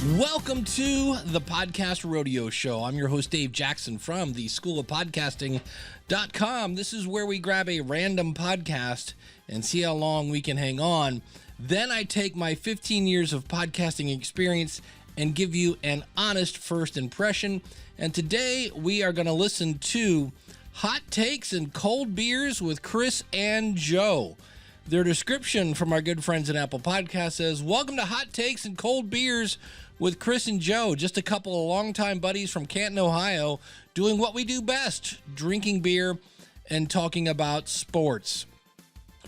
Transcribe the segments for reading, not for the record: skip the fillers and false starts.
Welcome to the Podcast Rodeo Show. I'm your host, Dave Jackson from the School of Podcasting.com. This is where we grab a random podcast and see how long we can hang on. Then I take my 15 years of podcasting experience and give you an honest first impression. And today we are going to listen to Hot Takes and Cold Beers with Chris and Joe. Their description from our good friends at Apple Podcasts says, "Welcome to Hot Takes and Cold Beers with Chris and Joe, just a couple of longtime buddies from Canton, Ohio, doing what we do best, drinking beer and talking about sports."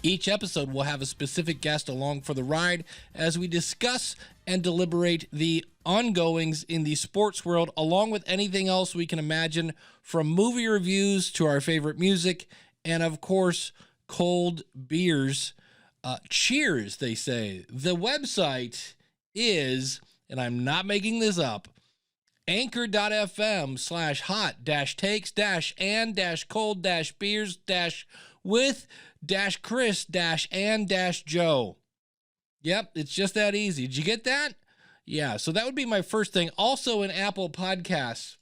Each episode will have a specific guest along for the ride as we discuss and deliberate the ongoings in the sports world, along with anything else we can imagine, from movie reviews to our favorite music, and of course, cold beers. Cheers, they say. The website is, and I'm not making this up, anchor.fm/hot-takes-and-cold-beers-with-Chris-and-Joe. Yep, it's just that easy. Did you get that? Yeah, so that would be my first thing. Also in Apple Podcasts,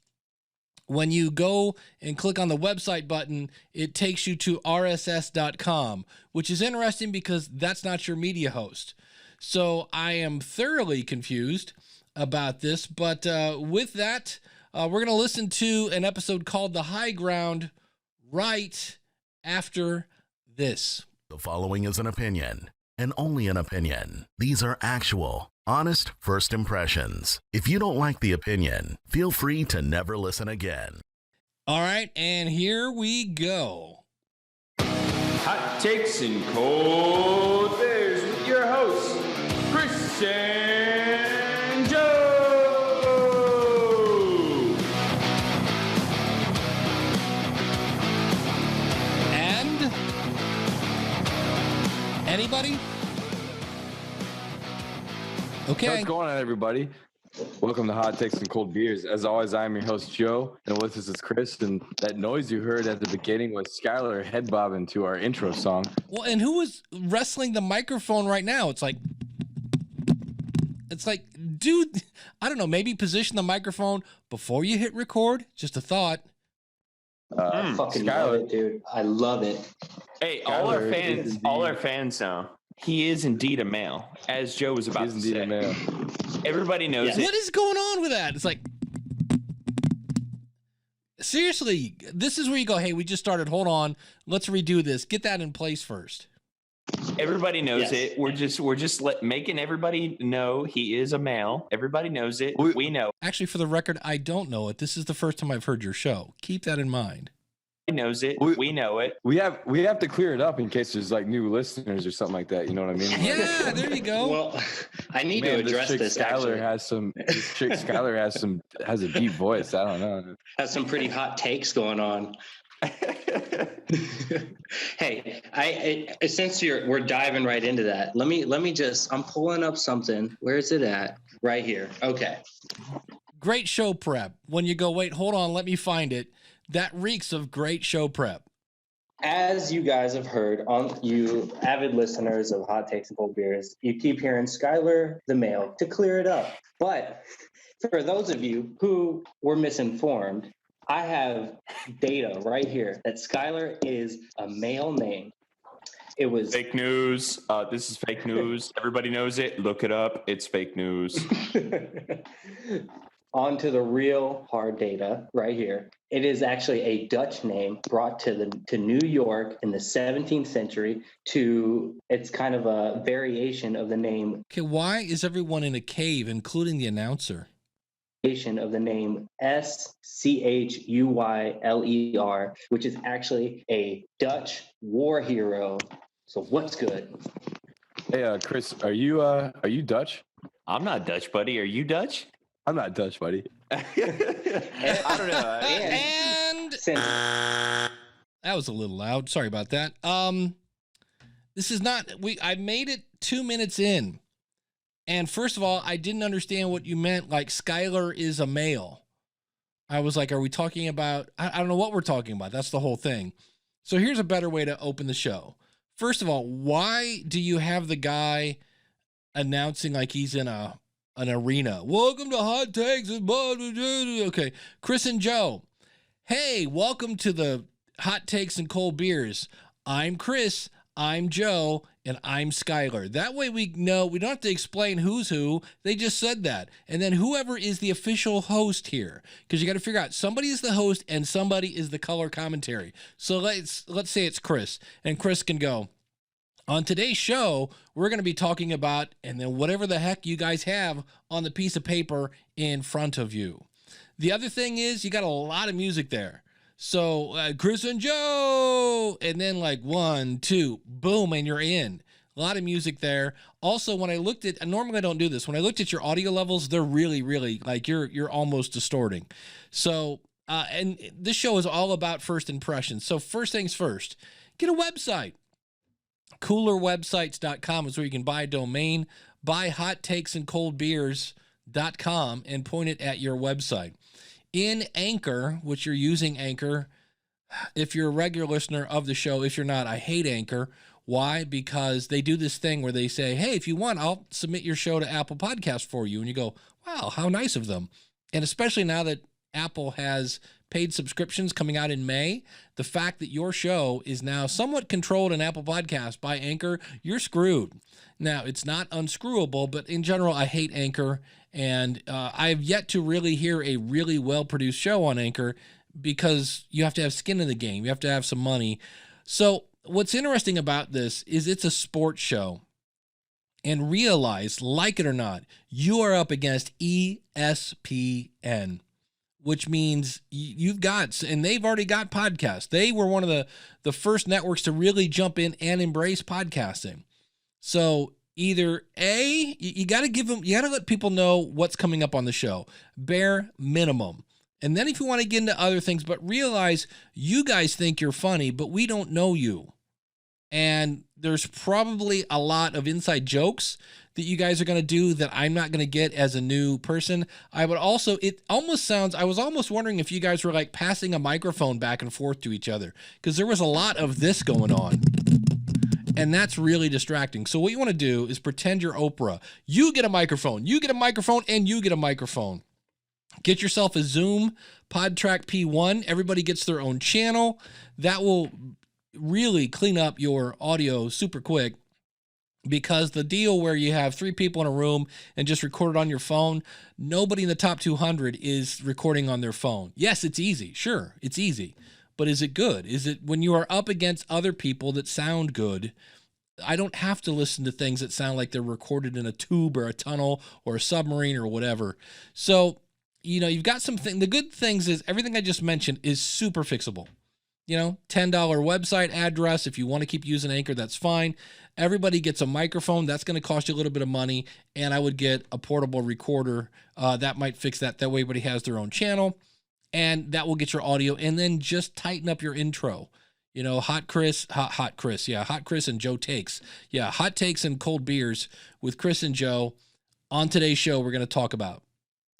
when you go and click on the website button, it takes you to rss.com, which is interesting because that's not your media host. So I am thoroughly confused about this, but with that, we're going to listen to an episode called The High Ground right after this. The following is an opinion, and only an opinion. These are actual, honest first impressions. If you don't like the opinion, feel free to never listen again. All right, and here we go. Hot Takes and Cold Beers with your hosts, Chris and Joe. And anybody? Okay. What's going on, everybody? Welcome to Hot Takes and Cold Beers. As always, I'm your host, Joe, and with us is Chris. And that noise you heard at the beginning was Skyler head bobbing to our intro song. Well, and who was wrestling the microphone right now? It's like, dude, I don't know, maybe position the microphone before you hit record. Just a thought. I fucking love it, dude. I love it. Hey, all our fans know he is indeed a male, as Joe was about to say. A male. Everybody knows it. What is going on with that? It's like, seriously, this is where you go, hey, we just started. Hold on. Let's redo this. Get that in place first. Everybody knows it. We're just making everybody know he is a male. Everybody knows it. We know. Actually, for the record, I don't know it. This is the first time I've heard your show. Keep that in mind. He knows it. We know it. We have to clear it up in case there's like new listeners or something like that. You know what I mean? Yeah, there you go. Well, I need to address this. Skyler has a deep voice. I don't know. Has some pretty hot takes going on. Hey, since we're diving right into that, let me just, I'm pulling up something. Where is it at? Right here. Okay. Great show prep. When you go, wait, hold on, let me find it. That reeks of great show prep. As you guys have heard, you avid listeners of Hot Takes and Cold Beers, you keep hearing Skyler the male to clear it up. But for those of you who were misinformed, I have data right here that Skyler is a male name. It was fake news. This is fake news. Everybody knows it. Look it up. It's fake news. On to the real hard data right here. It is actually a Dutch name brought to New York in the 17th century. It's kind of a variation of the name. Okay, why is everyone in a cave, including the announcer? Of the name Schuyler, which is actually a Dutch war hero. So what's good? Hey, Chris, are you Dutch? I'm not Dutch, buddy. Are you Dutch? I'm not Dutch, buddy. I don't know. And that was a little loud. Sorry about that. This is not. I made it 2 minutes in. And first of all, I didn't understand what you meant, like Skyler is a male. I was like, are we talking about, I don't know what we're talking about. That's the whole thing. So here's a better way to open the show. First of all, why do you have the guy announcing like he's in a an arena. Welcome to Hot Takes. Okay, Chris and Joe. Hey, welcome to the Hot Takes and Cold Beers. I'm Chris, I'm Joe, and I'm Skyler. That way we know, we don't have to explain who's who. They just said that. And then whoever is the official host here, because you got to figure out somebody is the host and somebody is the color commentary. So let's say it's Chris, and Chris can go, on today's show, we're going to be talking about, and then whatever the heck you guys have on the piece of paper in front of you. The other thing is you got a lot of music there. So Chris and Joe, and then like 1, 2, boom, and you're in. A lot of music there. Also, when I looked at, and normally I don't do this, when I looked at your audio levels, they're really, really, like you're almost distorting. So, and this show is all about first impressions. So first things first, get a website. Coolerwebsites.com is where you can buy a domain, buy hottakesandcoldbeers.com and point it at your website. In Anchor, which you're using Anchor, if you're a regular listener of the show, if you're not, I hate Anchor. Why? Because they do this thing where they say, hey, if you want, I'll submit your show to Apple Podcast for you. And you go, wow, how nice of them. And especially now that Apple has paid subscriptions coming out in May, the fact that your show is now somewhat controlled in Apple Podcasts by Anchor, you're screwed. Now, it's not unscrewable, but in general, I hate Anchor, and I have yet to really hear a really well-produced show on Anchor because you have to have skin in the game. You have to have some money. So what's interesting about this is it's a sports show. And realize, like it or not, you are up against ESPN. Which means you've got, and they've already got podcasts. They were one of the first networks to really jump in and embrace podcasting. So either A, you got to give them, you got to let people know what's coming up on the show, bare minimum. And then if you want to get into other things, but realize you guys think you're funny, but we don't know you. And there's probably a lot of inside jokes that you guys are going to do that I'm not going to get as a new person. I would also, it almost sounds, I was almost wondering if you guys were like passing a microphone back and forth to each other, because there was a lot of this going on. And that's really distracting. So what you want to do is pretend you're Oprah. You get a microphone, you get a microphone, and you get a microphone. Get yourself a Zoom PodTrack P1. Everybody gets their own channel. That will really clean up your audio super quick, because the deal where you have 3 people in a room and just record it on your phone, nobody in the top 200 is recording on their phone. Yes, it's easy. Sure, it's easy. But is it good? Is it when you are up against other people that sound good? I don't have to listen to things that sound like they're recorded in a tube or a tunnel or a submarine or whatever. So, you know, you've got something. The good things is everything I just mentioned is super fixable. You know, $10 website address. If you want to keep using Anchor, that's fine. Everybody gets a microphone. That's going to cost you a little bit of money. And I would get a portable recorder. That might fix that. That way everybody has their own channel. And that will get your audio. And then just tighten up your intro. You know, Hot Chris. Yeah, Hot Chris and Joe Takes. Yeah, Hot Takes and Cold Beers with Chris and Joe. On today's show, we're going to talk about.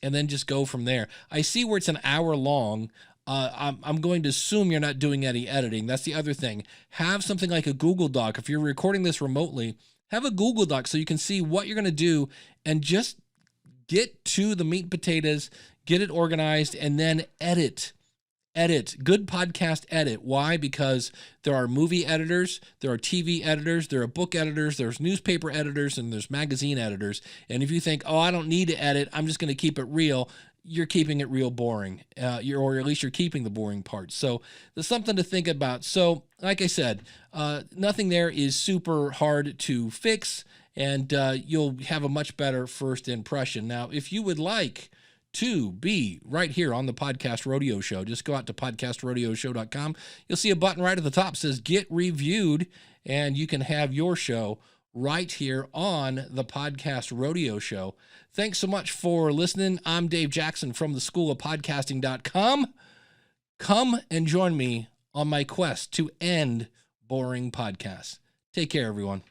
And then just go from there. I see where it's an hour long. I'm going to assume you're not doing any editing. That's the other thing. Have something like a Google Doc. If you're recording this remotely, have a Google Doc so you can see what you're going to do and just get to the meat and potatoes, get it organized, and then edit. Good podcast edit. Why? Because there are movie editors, there are TV editors, there are book editors, there's newspaper editors, and there's magazine editors. And if you think, oh, I don't need to edit, I'm just going to keep it real, you're keeping it real boring, or at least you're keeping the boring parts. So there's something to think about. So like I said, nothing there is super hard to fix, and you'll have a much better first impression. Now, if you would like to be right here on the Podcast Rodeo Show, just go out to podcastrodioshow.com. You'll see a button right at the top that says Get Reviewed, and you can have your show right here on the Podcast Rodeo Show. Thanks so much for listening. I'm Dave Jackson from the School of Podcasting.com. Come and join me on my quest to end boring podcasts. Take care, everyone.